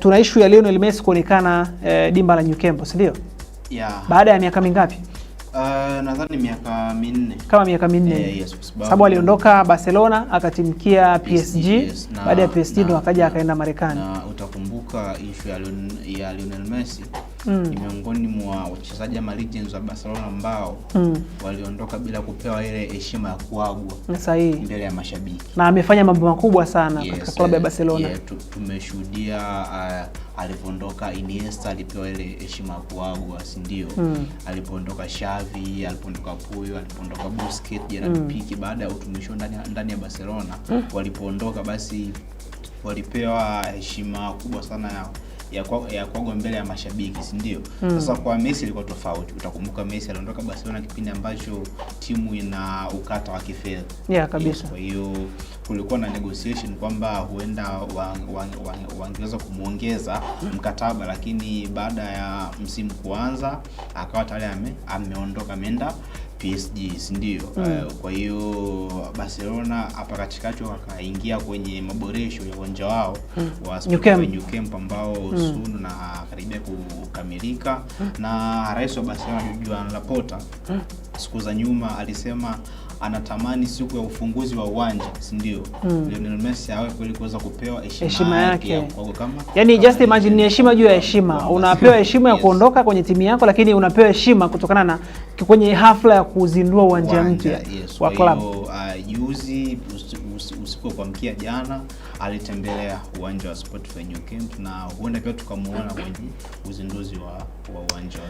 Tuna issue ya Lionel Messi kuonekana dimba la New Camp, si ndio? Yeah. Baada ya miaka mingapi? Nadhani miaka 4. Kama miaka 4. Yes, sababu aliondoka Barcelona akatimkia PSG, yes, baada ya PSG ndo akaja akaenda Marekani. Na utakumbuka issue ya Lionel Messi ni miongoni mwa wachezaji ama legends wa Barcelona ambao waliondoka bila kupewa ile heshima ya kuagwa sahihi mbele ya mashabiki. Na amefanya mambo makubwa sana katika klabu ya Barcelona. Tumeshuhudia alipoondoka Iniesta alipewa ile heshima ya kuagwa, si ndio? Alipoondoka Xavi, alipoondoka Puyol, alipoondoka Busquets, Gerard Pique, baada ya utumishi ndani ya Barcelona, walipoondoka basi walipewa heshima kubwa sana ya kuagwa mbele ya mashabiki, si ndio? Sasa kwa Messi ilikuwa tofauti. Utakumbuka Messi aliondoka Barcelona kipindi ambacho timu ina ukata wa kifedha. Yeah, kabisa. Kwa hiyo kulikuwa na negotiation kwamba huenda wangeweza kumuongeza mkataba, lakini baada ya msimu kuanza akawa tayari ameondoka ameenda PSG, si ndio? Kwa hiyo Barcelona hapa katikati wakaingia kwenye maboresho ya uwanja wao wa New Camp ambao soon na karibia kukamilika. Na rais wa Barcelona Joan Laporta siku za nyuma alisema anatamani siku ya ufunguzi wa uwanja, si ndio, Lionel Messi awe kweli kuweza kupewa heshima yake. Yaani just imagine, ni heshima juu ya heshima. Unapewa heshima ya kuondoka kwenye timu yako, lakini unapewa heshima kutokana na kwenye hafla ya kuzindua uwanja mpya wa klabu. Juzi usiku kwa mkia jana alitembelea uwanja wa Spotify New Camp, na huenda pia tukamuona kwenye uzinduzi wa uwanja.